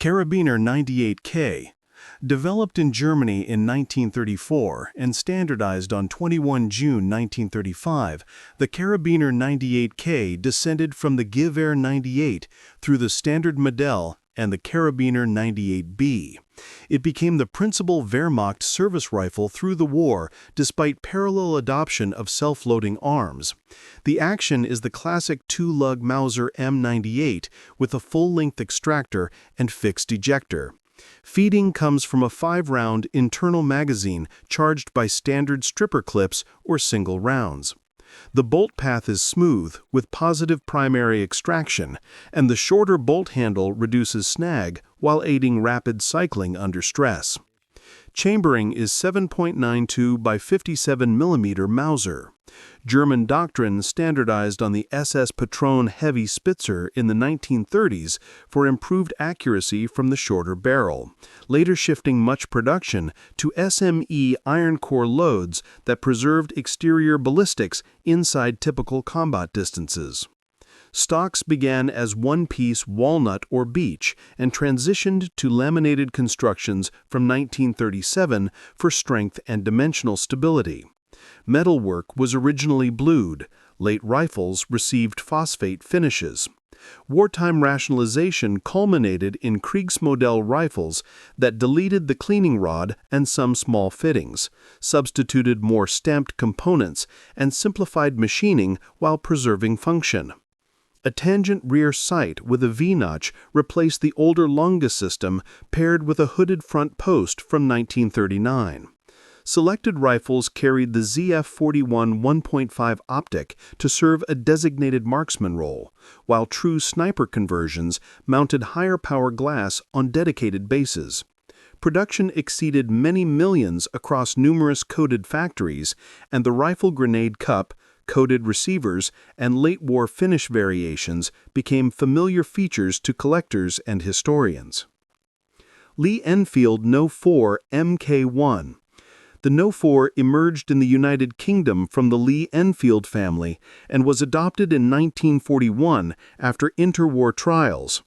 Karabiner 98K. Developed in Germany in 1934 and standardized on 21 June 1935, the Karabiner 98K descended from the Gewehr 98 through the Standard Modell and the Karabiner 98B. It became the principal Wehrmacht service rifle through the war, despite parallel adoption of self-loading arms. The action is the classic two-lug Mauser M98 with a full-length extractor and fixed ejector. Feeding comes from a 5-round internal magazine charged by standard stripper clips or single rounds. The bolt path is smooth, with positive primary extraction, and the shorter bolt handle reduces snag while aiding rapid cycling under stress. Chambering is 7.92 by 57 mm Mauser. German doctrine standardized on the SS Patron Heavy Spitzer in the 1930s for improved accuracy from the shorter barrel, later shifting much production to SME iron core loads that preserved exterior ballistics inside typical combat distances. Stocks began as one-piece walnut or beech and transitioned to laminated constructions from 1937 for strength and dimensional stability. Metalwork was originally blued. Late rifles received phosphate finishes. Wartime rationalization culminated in Kriegsmodell rifles that deleted the cleaning rod and some small fittings, substituted more stamped components, and simplified machining while preserving function. A tangent rear sight with a V-notch replaced the older Lunga system paired with a hooded front post from 1939. Selected rifles carried the ZF-41 1.5 optic to serve a designated marksman role, while true sniper conversions mounted higher power glass on dedicated bases. Production exceeded many millions across numerous coded factories, and the rifle grenade cup, coded receivers, and late-war finish variations became familiar features to collectors and historians. Lee Enfield No. 4 Mk1. The No. 4 emerged in the United Kingdom from the Lee Enfield family and was adopted in 1941 after interwar trials.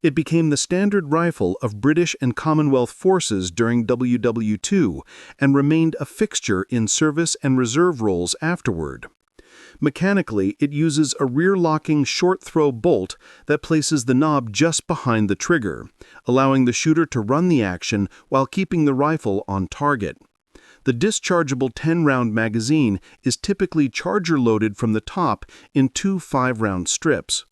It became the standard rifle of British and Commonwealth forces during WWII and remained a fixture in service and reserve roles afterward. Mechanically, it uses a rear-locking short-throw bolt that places the knob just behind the trigger, allowing the shooter to run the action while keeping the rifle on target. The dischargeable 10-round magazine is typically charger-loaded from the top in two 5-round strips.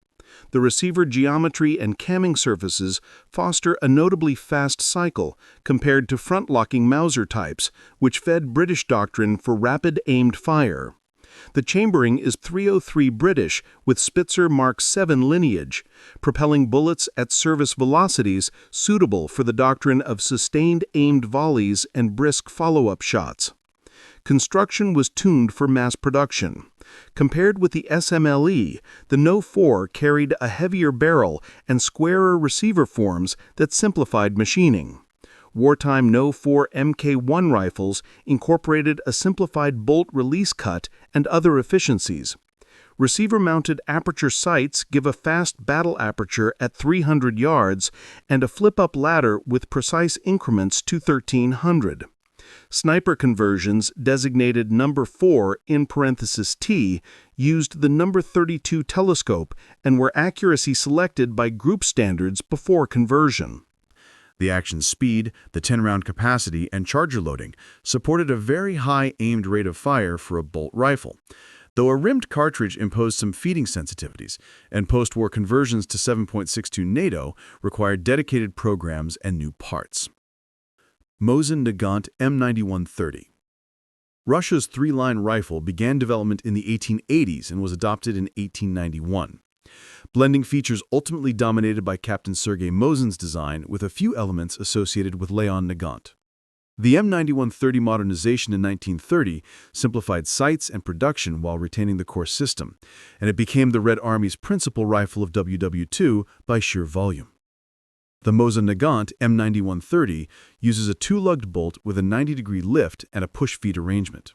The receiver geometry and camming surfaces foster a notably fast cycle compared to front-locking Mauser types, which fed British doctrine for rapid aimed fire. The chambering is .303 British with Spitzer Mark VII lineage, propelling bullets at service velocities suitable for the doctrine of sustained aimed volleys and brisk follow-up shots. Construction was tuned for mass production. Compared with the SMLE, the No. 4 carried a heavier barrel and squarer receiver forms that simplified machining. Wartime No. 4 Mk1 rifles incorporated a simplified bolt release cut and other efficiencies. Receiver-mounted aperture sights give a fast battle aperture at 300 yards and a flip-up ladder with precise increments to 1300. Sniper conversions designated No. 4 in parenthesis T used the No. 32 telescope and were accuracy selected by group standards before conversion. The action speed, the 10-round capacity, and charger loading supported a very high aimed rate of fire for a bolt rifle, though a rimmed cartridge imposed some feeding sensitivities, and post-war conversions to 7.62 NATO required dedicated programs and new parts. Mosin Nagant M91 30. Russia's 3-line rifle began development in the 1880s and was adopted in 1891. Blending features ultimately dominated by Captain Sergei Mosin's design with a few elements associated with Leon Nagant. The M91 30 modernization in 1930 simplified sights and production while retaining the core system, and it became the Red Army's principal rifle of WWII by sheer volume. The Mosin Nagant M91 30 uses a two-lugged bolt with a 90-degree lift and a push-feed arrangement.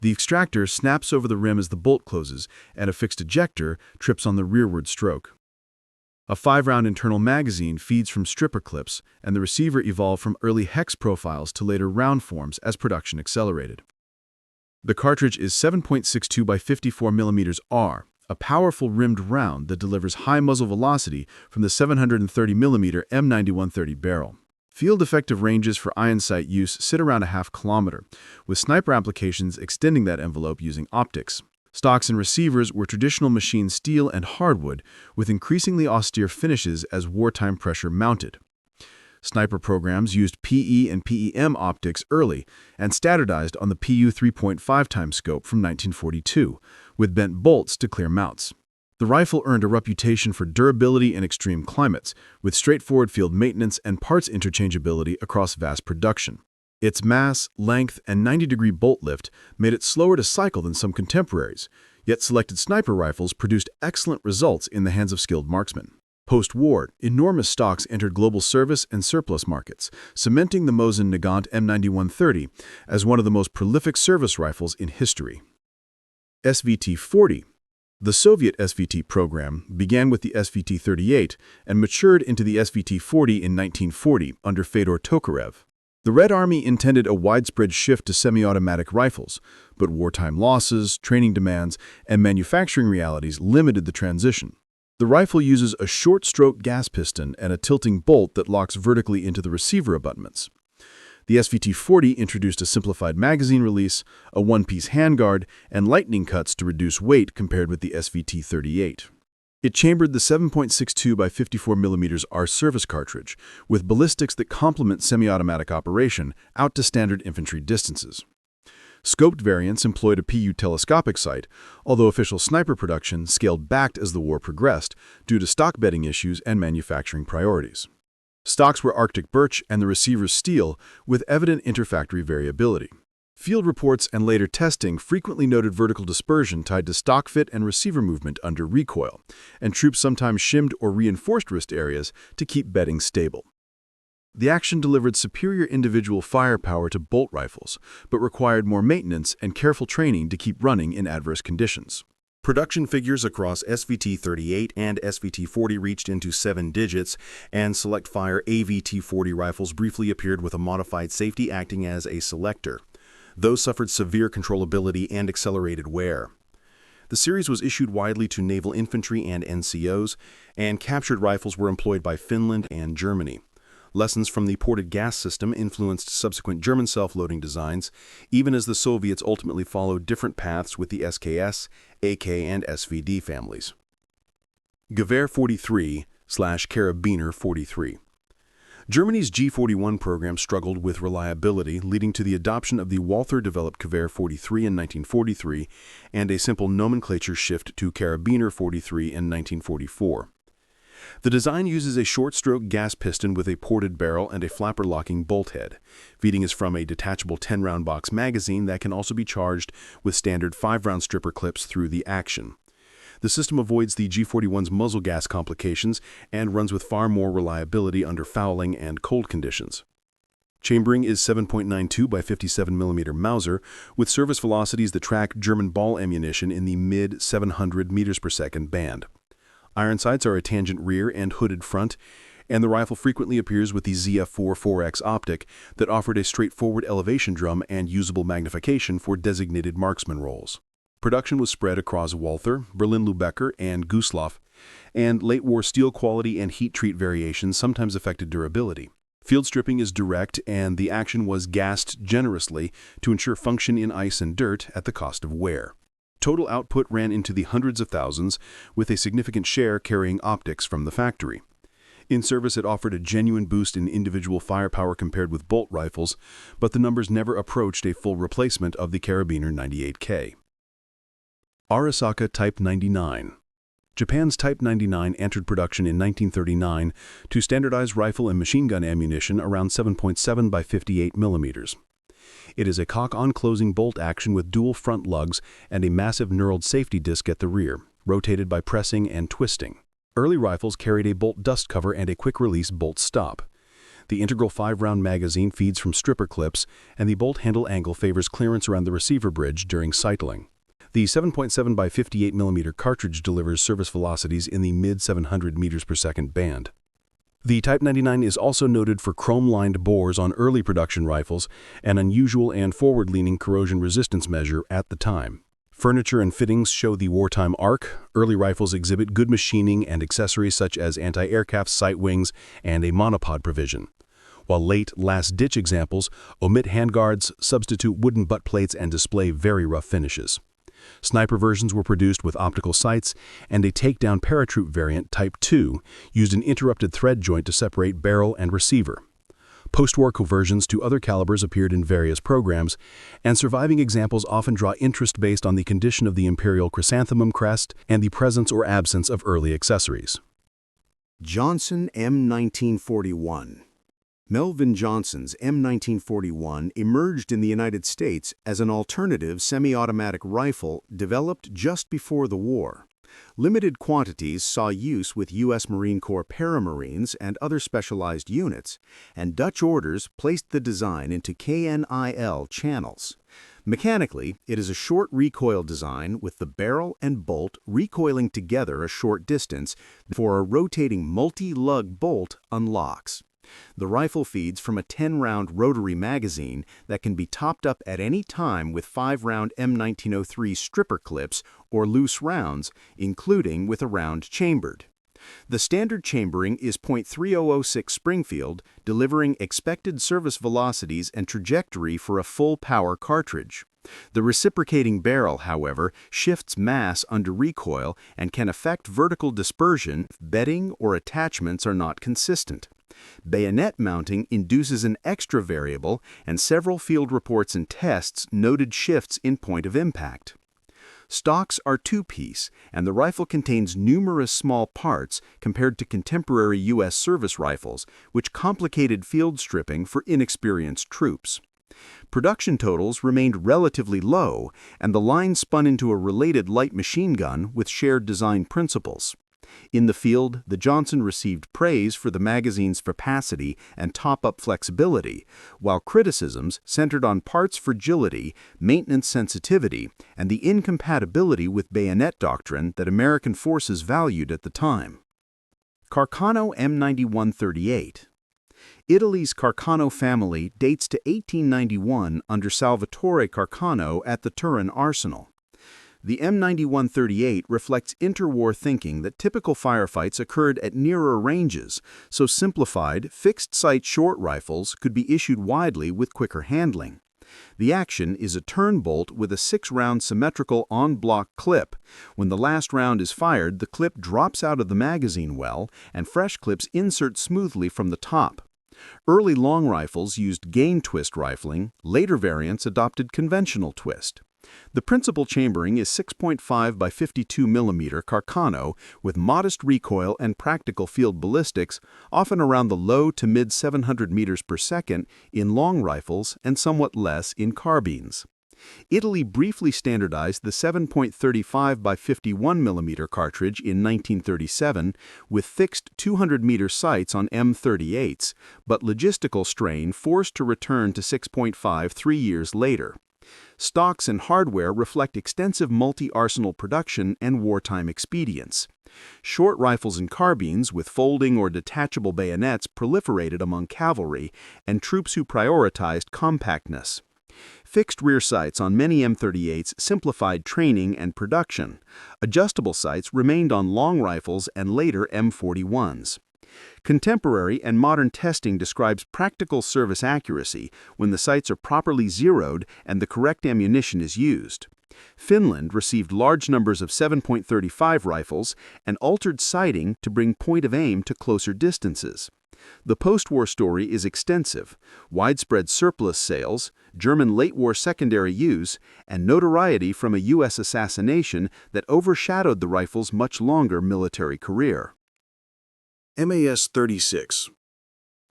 The extractor snaps over the rim as the bolt closes, and a fixed ejector trips on the rearward stroke. A 5-round internal magazine feeds from stripper clips, and the receiver evolved from early hex profiles to later round forms as production accelerated. The cartridge is 7.62 by 54 mm R, a powerful rimmed round that delivers high muzzle velocity from the 730 mm M91 30 barrel. Field effective ranges for iron sight use sit around a half kilometer, with sniper applications extending that envelope using optics. Stocks and receivers were traditional machined steel and hardwood, with increasingly austere finishes as wartime pressure mounted. Sniper programs used PE and PEM optics early and standardized on the PU 3.5x scope from 1942, with bent bolts to clear mounts. The rifle earned a reputation for durability in extreme climates, with straightforward field maintenance and parts interchangeability across vast production. Its mass, length, and 90-degree bolt lift made it slower to cycle than some contemporaries, yet selected sniper rifles produced excellent results in the hands of skilled marksmen. Post-war, enormous stocks entered global service and surplus markets, cementing the Mosin Nagant M91 30 as one of the most prolific service rifles in history. SVT-40. The Soviet SVT program began with the SVT-38 and matured into the SVT-40 in 1940 under Fedor Tokarev. The Red Army intended a widespread shift to semi-automatic rifles, but wartime losses, training demands, and manufacturing realities limited the transition. The rifle uses a short-stroke gas piston and a tilting bolt that locks vertically into the receiver abutments. The SVT-40 introduced a simplified magazine release, a one-piece handguard, and lightning cuts to reduce weight compared with the SVT-38. It chambered the 7.62 by 54 mm R service cartridge, with ballistics that complement semi-automatic operation out to standard infantry distances. Scoped variants employed a PU telescopic sight, although official sniper production scaled back as the war progressed due to stock bedding issues and manufacturing priorities. Stocks were Arctic birch and the receiver's steel, with evident interfactory variability. Field reports and later testing frequently noted vertical dispersion tied to stock fit and receiver movement under recoil, and troops sometimes shimmed or reinforced wrist areas to keep bedding stable. The action delivered superior individual firepower to bolt rifles, but required more maintenance and careful training to keep running in adverse conditions. Production figures across SVT-38 and SVT-40 reached into 7 digits, and select-fire AVT-40 rifles briefly appeared with a modified safety acting as a selector. Those suffered severe controllability and accelerated wear. The series was issued widely to naval infantry and NCOs, and captured rifles were employed by Finland and Germany. Lessons from the ported gas system influenced subsequent German self-loading designs, even as the Soviets ultimately followed different paths with the SKS, AK, and SVD families. Gewehr 43/Karabiner 43. Germany's G41 program struggled with reliability, leading to the adoption of the Walther-developed Gewehr 43 in 1943 and a simple nomenclature shift to Karabiner 43 in 1944. The design uses a short-stroke gas piston with a ported barrel and a flapper-locking bolt head. Feeding is from a detachable 10-round box magazine that can also be charged with standard 5-round stripper clips through the action. The system avoids the G41's muzzle gas complications and runs with far more reliability under fouling and cold conditions. Chambering is 7.92 by 57 mm Mauser, with service velocities that track German ball ammunition in the mid-700 meters per second band. Iron sights are a tangent rear and hooded front, and the rifle frequently appears with the ZF4 4X optic that offered a straightforward elevation drum and usable magnification for designated marksman roles. Production was spread across Walther, Berlin-Lübecker, and Gustloff, and late-war steel quality and heat treat variations sometimes affected durability. Field stripping is direct, and the action was gassed generously to ensure function in ice and dirt at the cost of wear. Total output ran into the hundreds of thousands, with a significant share carrying optics from the factory. In service, it offered a genuine boost in individual firepower compared with bolt rifles, but the numbers never approached a full replacement of the Karabiner 98K. Arisaka Type 99. Japan's Type 99 entered production in 1939 to standardize rifle and machine gun ammunition around 7.7 by 58 mm. It is a cock-on-closing bolt action with dual front lugs and a massive knurled safety disc at the rear, rotated by pressing and twisting. Early rifles carried a bolt dust cover and a quick-release bolt stop. The integral 5-round magazine feeds from stripper clips, and the bolt handle angle favors clearance around the receiver bridge during cycling. The 7.7 by 58 mm cartridge delivers service velocities in the mid-700 meters per second band. The Type 99 is also noted for chrome-lined bores on early production rifles, an unusual and forward-leaning corrosion resistance measure at the time. Furniture and fittings show the wartime arc. Early rifles exhibit good machining and accessories such as anti-aircraft sight wings and a monopod provision, while late last-ditch examples omit handguards, substitute wooden butt plates, and display very rough finishes. Sniper versions were produced with optical sights, and a takedown paratroop variant, Type 2, used an interrupted thread joint to separate barrel and receiver. Post-war conversions to other calibers appeared in various programs, and surviving examples often draw interest based on the condition of the imperial chrysanthemum crest and the presence or absence of early accessories. Johnson M1941. Melvin Johnson's M1941 emerged in the United States as an alternative semi-automatic rifle developed just before the war. Limited quantities saw use with U.S. Marine Corps Paramarines and other specialized units, and Dutch orders placed the design into KNIL channels. Mechanically, it is a short recoil design with the barrel and bolt recoiling together a short distance before a rotating multi-lug bolt unlocks. The rifle feeds from a 10-round rotary magazine that can be topped up at any time with 5-round M1903 stripper clips or loose rounds, including with a round chambered. The standard chambering is .3006 Springfield, delivering expected service velocities and trajectory for a full power cartridge. The reciprocating barrel, however, shifts mass under recoil and can affect vertical dispersion if bedding or attachments are not consistent. Bayonet mounting induces an extra variable, and several field reports and tests noted shifts in point of impact. Stocks are two-piece, and the rifle contains numerous small parts compared to contemporary U.S. service rifles, which complicated field stripping for inexperienced troops. Production totals remained relatively low, and the line spun into a related light machine gun with shared design principles. In the field, the Johnson received praise for the magazine's capacity and top-up flexibility, while criticisms centered on parts fragility, maintenance sensitivity, and the incompatibility with bayonet doctrine that American forces valued at the time. Carcano M91 38. Italy's Carcano family dates to 1891 under Salvatore Carcano at the Turin Arsenal. The M91-38 reflects interwar thinking that typical firefights occurred at nearer ranges, so simplified, fixed-sight short rifles could be issued widely with quicker handling. The action is a turn bolt with a 6-round symmetrical on-block clip. When the last round is fired, the clip drops out of the magazine well, and fresh clips insert smoothly from the top. Early long rifles used gain twist rifling, later variants adopted conventional twist. The principal chambering is 6.5 by 52 mm Carcano with modest recoil and practical field ballistics, often around the low to mid 700 meters per second in long rifles and somewhat less in carbines. Italy briefly standardized the 7.35 by 51 mm cartridge in 1937 with fixed 200-meter sights on M38s, but logistical strain forced to return to 6.5 3 years later. Stocks and hardware reflect extensive multi-arsenal production and wartime expedience. Short rifles and carbines with folding or detachable bayonets proliferated among cavalry and troops who prioritized compactness. Fixed rear sights on many M38s simplified training and production. Adjustable sights remained on long rifles and later M41s. Contemporary and modern testing describes practical service accuracy when the sights are properly zeroed and the correct ammunition is used. Finland received large numbers of 7.35 rifles and altered sighting to bring point of aim to closer distances. The post-war story is extensive: widespread surplus sales, German late-war secondary use, and notoriety from a U.S. assassination that overshadowed the rifle's much longer military career. MAS-36.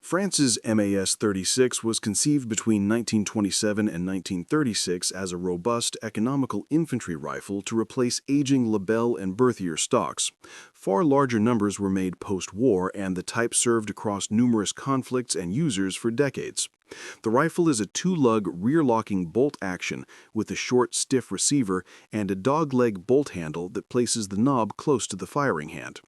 France's MAS-36 was conceived between 1927 and 1936 as a robust, economical infantry rifle to replace aging Lebel and Berthier stocks. Far larger numbers were made post-war, and the type served across numerous conflicts and users for decades. The rifle is a two-lug rear-locking bolt action with a short, stiff receiver and a dogleg bolt handle that places the knob close to the firing hand.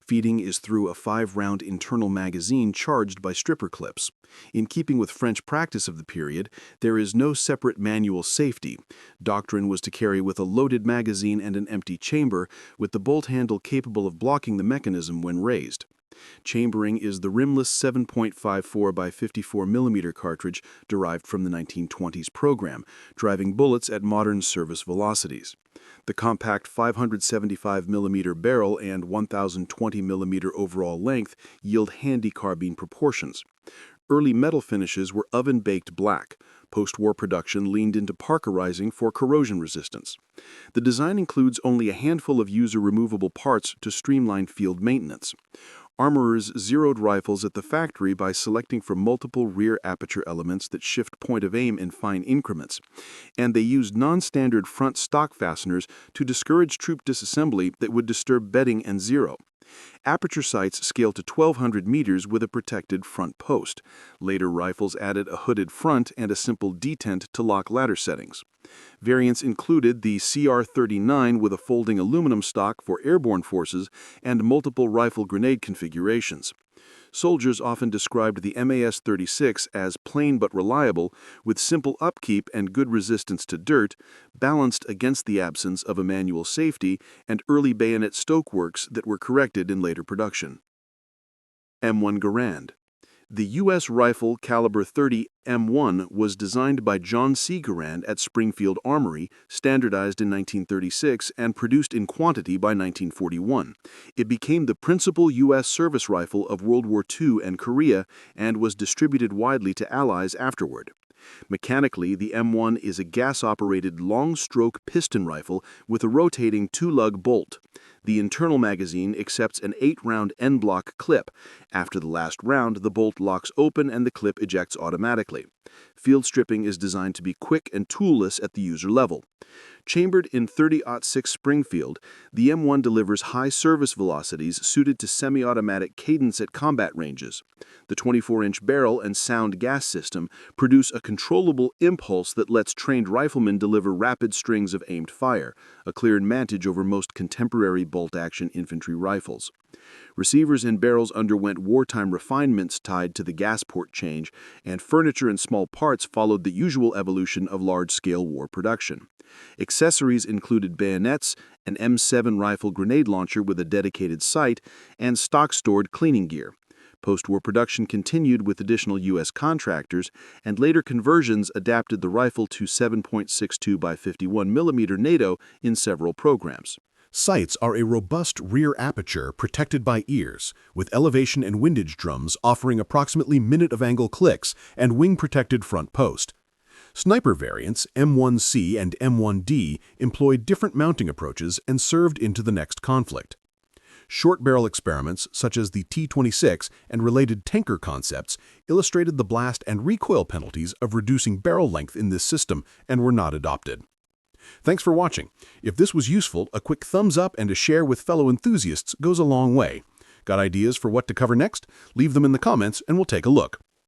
Feeding is through a 5-round internal magazine charged by stripper clips. In keeping with French practice of the period, there is no separate manual safety. Doctrine was to carry with a loaded magazine and an empty chamber, with the bolt handle capable of blocking the mechanism when raised. Chambering is the rimless 7.54 by 54 mm cartridge derived from the 1920s program, driving bullets at modern service velocities. The compact 575 mm barrel and 1020 mm overall length yield handy carbine proportions. Early metal finishes were oven-baked black. Post-war production leaned into parkerizing for corrosion resistance. The design includes only a handful of user-removable parts to streamline field maintenance. Armorers zeroed rifles at the factory by selecting from multiple rear aperture elements that shift point of aim in fine increments, and they used non-standard front stock fasteners to discourage troop disassembly that would disturb bedding and zero. Aperture sights scale to 1,200 meters with a protected front post. Later rifles added a hooded front and a simple detent to lock ladder settings. Variants included the CR-39 with a folding aluminum stock for airborne forces and multiple rifle grenade configurations. Soldiers often described the MAS-36 as plain but reliable, with simple upkeep and good resistance to dirt, balanced against the absence of a manual safety and early bayonet stokeworks that were corrected in later production. M1 Garand. The U.S. rifle caliber .30 M1 was designed by John C. Garand at Springfield Armory, standardized in 1936, and produced in quantity by 1941. It became the principal U.S. service rifle of World War II and Korea and was distributed widely to Allies afterward. Mechanically, the M1 is a gas-operated long-stroke piston rifle with a rotating two-lug bolt. The internal magazine accepts an 8-round N-block clip. After the last round, the bolt locks open and the clip ejects automatically. Field stripping is designed to be quick and toolless at the user level. Chambered in .30-06 Springfield, the M1 delivers high service velocities suited to semi-automatic cadence at combat ranges. The 24-inch barrel and sound gas system produce a controllable impulse that lets trained riflemen deliver rapid strings of aimed fire, a clear advantage over most contemporary bolt-action infantry rifles. Receivers and barrels underwent wartime refinements tied to the gas port change, and furniture and small parts followed the usual evolution of large-scale war production. Accessories included bayonets, an M7 rifle grenade launcher with a dedicated sight, and stock-stored cleaning gear. Post-war production continued with additional U.S. contractors, and later conversions adapted the rifle to 7.62 by 51 mm NATO in several programs. Sights are a robust rear aperture protected by ears, with elevation and windage drums offering approximately minute-of-angle clicks and wing-protected front post. Sniper variants, M1C and M1D, employed different mounting approaches and served into the next conflict. Short barrel experiments, such as the T-26 and related tanker concepts, illustrated the blast and recoil penalties of reducing barrel length in this system and were not adopted. Thanks for watching. If this was useful, a quick thumbs up and a share with fellow enthusiasts goes a long way. Got ideas for what to cover next? Leave them in the comments and we'll take a look.